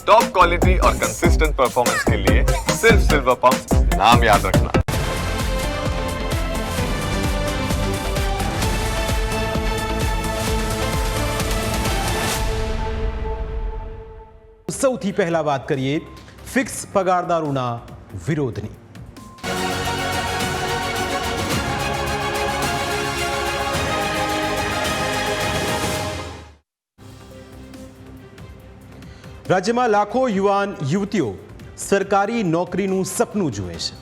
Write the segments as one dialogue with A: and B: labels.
A: Top quality और consistent performance के लिए सिर्फ सिल्वर पंप नाम याद रखना।
B: સૌથી પહેલા વાત કરીએ ફિક્સ પગારદારોના વિરોધની। રાજ્યમાં લાખો યુવાન યુવતીઓ સરકારી નોકરીનું સપનું જુએ છે।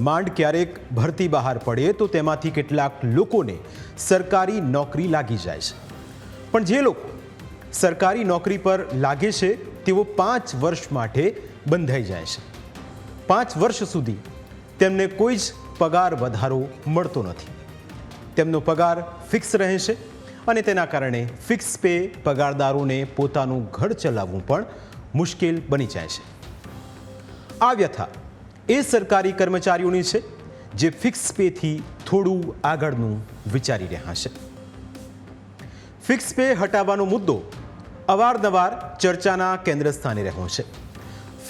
B: માંડ ક્યારેક ભરતી બહાર પડે તો તેમાંથી કેટલાક લોકોને સરકારી નોકરી લાગી જાય છે, પણ જે લોકો સરકારી નોકરી પર લાગે છે તેઓ 5 વર્ષ માટે બંધાઈ જાય છે। 5 વર્ષ સુધી તેમને કોઈ જ પગાર વધારો મળતો નથી। તેમનો પગાર ફિક્સ રહે છે અને તેના કારણે ફિક્સ પે પગારદારોને પોતાનું ઘર ચલાવવું પણ મુશ્કેલ બની જાય છે। આ વ્યથા એ સરકારી કર્મચારીઓની છે જે ફિક્સ પેથી થોડું આગળનું વિચારી રહ્યા છે। ફિક્સ પે હટાવવાનો મુદ્દો અવારનવાર ચર્ચાના કેન્દ્ર સ્થાને રહ્યો છે।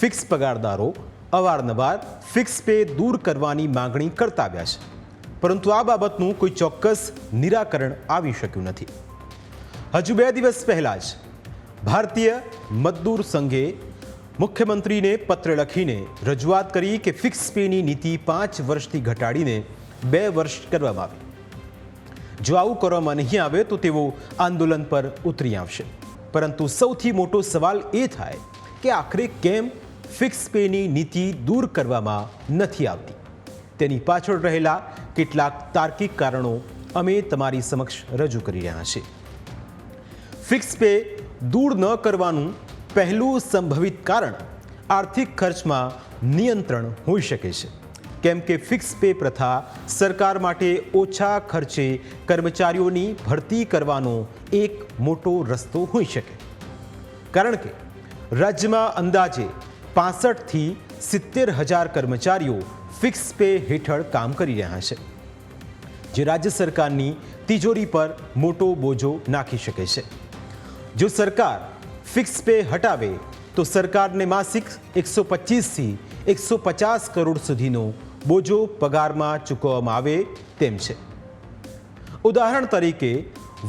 B: ફિક્સ પગારદારો અવારનવાર ફિક્સ પે દૂર કરવાની માંગણી કરતા આવ્યા છે, પરંતુ આ બાબતનું કોઈ ચોક્કસ નિરાકરણ આવી શક્યું નથી। હજુ 2 દિવસ પહેલાં જ ભારતીય મજદૂર સંઘે મુખ્યમંત્રીને પત્ર લખીને રજૂઆત કરી કે ફિક્સ પેની નીતિ 5 વર્ષથી ઘટાડીને 2 વર્ષ કરવામાં આવે। જો આવું કરવામાં નહીં આવે તો તેઓ આંદોલન પર ઉતરી આવશે। પરંતુ સૌથી મોટો સવાલ એ થાય કે આખરે કેમ ફિક્સ પેની નીતિ દૂર કરવામાં નથી આવતી? તેની પાછળ રહેલા કેટલાક તાર્કિક કારણો અમે તમારી સમક્ષ રજૂ કરી રહ્યા છીએ। ફિક્સ પે દૂર ન કરવાનું પહેલું સંભવિત કારણ આર્થિક ખર્ચમાં નિયંત્રણ હોઈ શકે છે, કેમ કે ફિક્સ પે પ્રથા સરકાર માટે ઓછા ખર્ચે કર્મચારીઓની ભરતી કરવાનો એક મોટો રસ્તો હોઈ શકે। કારણ કે રાજ્યમાં અંદાજે 65 થી 70,000 કર્મચારીઓ ફિક્સ પે હેઠળ કામ કરી રહ્યા છે, જે રાજ્ય સરકારની તિજોરી પર મોટો બોજો નાખી શકે છે। જો સરકાર ફિક્સ પે હટાવે તો સરકારને માસિક 125 થી 150 કરોડ સુધીનો બોજો પગારમાં ચૂકવવામાં આવે તેમ છે। ઉદાહરણ તરીકે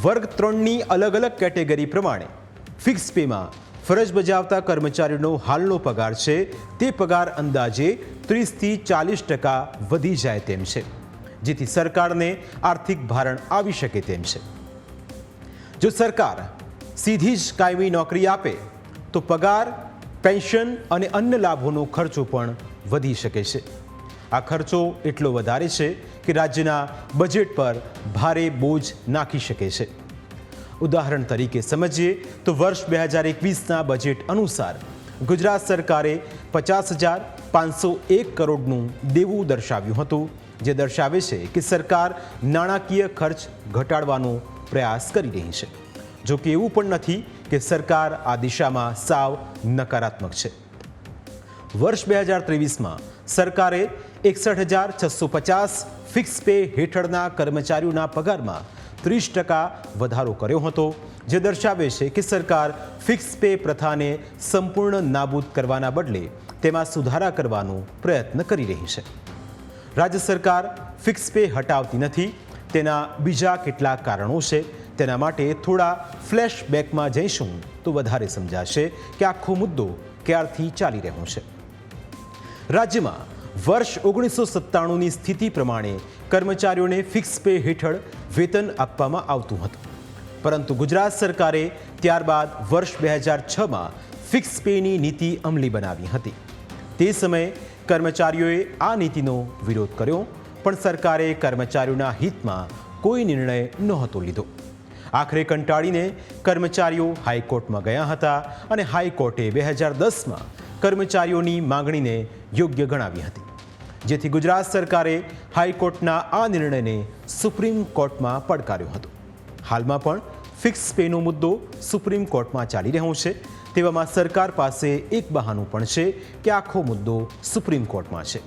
B: વર્ગ 3ની અલગ અલગ કેટેગરી પ્રમાણે ફિક્સ પેમાં ફરજ બજાવતા કર્મચારીનો હાલનો પગાર છે તે પગાર અંદાજે 30 થી 40% વધી જાય તેમ છે, જેથી સરકારને આર્થિક ભારણ આવી શકે તેમ છે। જો સરકાર સીધી જ કાયમી નોકરી આપે તો પગાર, પેન્શન અને અન્ય લાભોનો ખર્ચો પણ વધી શકે છે। આ ખર્ચો એટલો વધારે છે કે રાજ્યના બજેટ પર ભારે બોજ નાખી શકે છે। ઉદાહરણ તરીકે સમજીએ તો વર્ષ 2021ના બજેટ અનુસાર ગુજરાત સરકારે 50,501 કરોડનું દેવું દર્શાવ્યું હતું, જે દર્શાવે છે કે સરકાર નાણાકીય ખર્ચ ઘટાડવાનો પ્રયાસ કરી રહી છે। જો કે એવું પણ નથી કે સરકાર આ દિશામાં સાવ નકારાત્મક છે। વર્ષ 2023માં સરકારે 61,650 ફિક્સ પે હેઠળના કર્મચારીઓના પગારમાં 30% વધારો કર્યો હતો, જે દર્શાવે છે કે સરકાર ફિક્સ પે પ્રથાને સંપૂર્ણ નાબૂદ કરવાના બદલે તેમાં સુધારા કરવાનો પ્રયત્ન કરી રહી છે। રાજ્ય સરકાર ફિક્સ પે હટાવતી નથી, તેના બીજા કેટલાક કારણો છે। તેના માટે થોડા ફ્લેશબેકમાં જઈશું તો વધારે સમજાશે કે આખો મુદ્દો ક્યારથી ચાલી રહ્યો છે। રાજ્યમાં વર્ષ 1997ની સ્થિતિ પ્રમાણે કર્મચારીઓને ફિક્સ પે હેઠળ વેતન આપવામાં આવતું હતું, પરંતુ ગુજરાત સરકારે ત્યારબાદ વર્ષ 2006માં ફિક્સ પેની નીતિ અમલી બનાવી હતી। તે સમયે કર્મચારીઓએ આ નીતિનો વિરોધ કર્યો, પણ સરકારે કર્મચારીઓના હિતમાં કોઈ નિર્ણય નહોતો લીધો। આખરે કંટાળીને કર્મચારીઓ હાઈકોર્ટમાં ગયા હતા અને હાઈકોર્ટે 2010માં કર્મચારીઓની માંગણીને યોગ્ય ગણાવી હતી, જેથી ગુજરાત સરકારે હાઈકોર્ટના આ નિર્ણયને સુપ્રીમ કોર્ટમાં પડકાર્યો હતો। હાલમાં પણ ફિક્સ પેનો મુદ્દો સુપ્રીમ કોર્ટમાં ચાલી રહ્યો છે। તેવામાં સરકાર પાસે એક બહાનું પણ છે કે આખો મુદ્દો સુપ્રીમ કોર્ટમાં છે,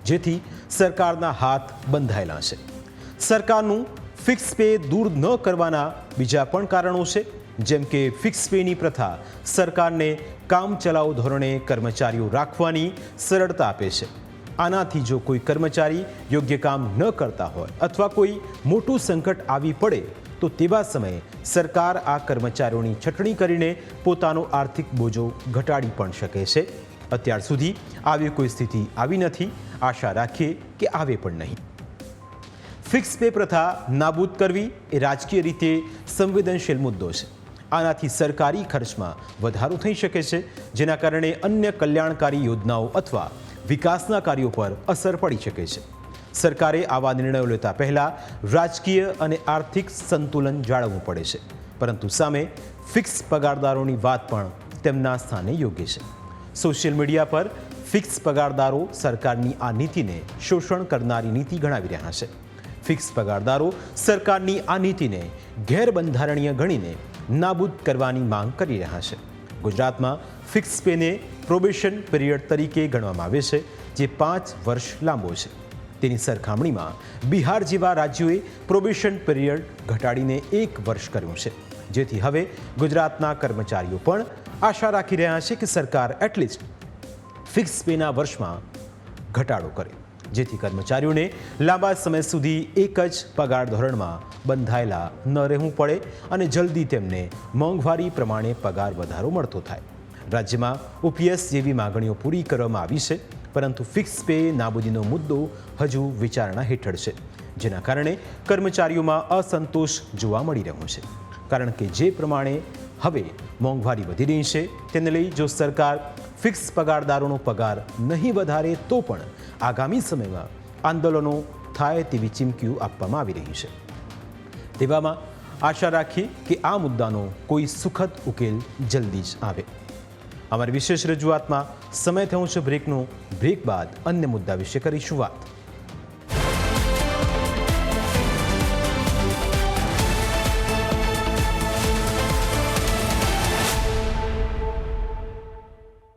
B: જેથી સરકારના હાથ બંધાયેલા છે। સરકારનું ફિક્સ પે દૂર ન કરવાના બીજા પણ કારણો છે, જેમ કે ફિક્સ પેની પ્રથા સરકારને કામચલાઉ ધોરણે કર્મચારીઓ રાખવાની સરળતા આપે છે. આનાથી જો કોઈ કર્મચારી યોગ્ય કામ ન કરતા હોય અથવા કોઈ મોટું સંકટ આવી પડે તો તેવા સમયે સરકાર આ કર્મચારીઓની છટણી કરીને પોતાનો આર્થિક બોજો ઘટાડી પણ શકે છે. અત્યાર સુધી આવી કોઈ સ્થિતિ આવી નથી. આશા રાખીએ કે આવે પણ નહીં. ફિક્સ પે પ્રથા નાબૂદ કરવી એ રાજકીય રીતે સંવેદનશીલ મુદ્દો છે. આનાથી સરકારી ખર્ચમાં વધારો થઈ શકે છે, જેના કારણે અન્ય કલ્યાણકારી યોજનાઓ અથવા વિકાસના કાર્યો પર અસર પડી શકે છે. સરકારે આવા નિર્ણયો લેતા પહેલાં રાજકીય અને આર્થિક સંતુલન જાળવવું પડે છે, પરંતુ સામે ફિક્સ પગારદારોની વાત પણ તેમના સ્થાને યોગ્ય છે. સોશિયલ મીડિયા પર ફિક્સ પગારદારો સરકારની આ નીતિને શોષણ કરનારી નીતિ ગણાવી રહ્યા છે. ફિક્સ પગારદારો સરકારની આ નીતિને ગેરબંધારણીય ગણીને નાબૂદ કરવાની માંગ કરી રહ્યા છે. ગુજરાતમાં ફિક્સ પેને પ્રોબેશન પીરિયડ તરીકે ગણવામાં આવે છે, જે 5 વર્ષ લાંબો છે. તેની સરખામણીમાં બિહાર જેવા રાજ્યોએ પ્રોબેશન પીરિયડ ઘટાડીને 1 વર્ષ કર્યું છે, જેથી હવે ગુજરાતના કર્મચારીઓ પણ આશા રાખી રહ્યા છે કે સરકાર એટલીસ્ટ ફિક્સ પેના વર્ષમાં ઘટાડો કરે, જેથી કર્મચારીઓને લાંબા સમય સુધી એક જ પગાર ધોરણમાં બંધાયેલા ન રહેવું પડે અને જલ્દી તેમને મોંઘવારી પ્રમાણે પગાર વધારો મળતો થાય. રાજ્યમાં ઓપીએસ જેવી માગણીઓ પૂરી કરવામાં આવી છે, પરંતુ ફિક્સ પે નાબૂદીનો મુદ્દો હજુ વિચારણા હેઠળ છે, જેના કારણે કર્મચારીઓમાં અસંતોષ જોવા મળી રહ્યો છે. કારણ કે જે પ્રમાણે હવે મોંઘવારી વધી રહી છે, તેને લઈ જો સરકાર ફિક્સ પગારદારોનો પગાર નહીં વધારે તો પણ આગામી સમયમાં આંદોલનો થાય તેવી ચીમકીઓ આપવામાં આવી રહી છે. તેવામાં આશા રાખીએ કે આ મુદ્દાનો કોઈ સુખદ ઉકેલ જલ્દી જ આવે. અમારી વિશેષ રજૂઆતમાં સમય થયો છે બ્રેકનો. બ્રેક બાદ અન્ય મુદ્દા વિશે કરીશું વાત.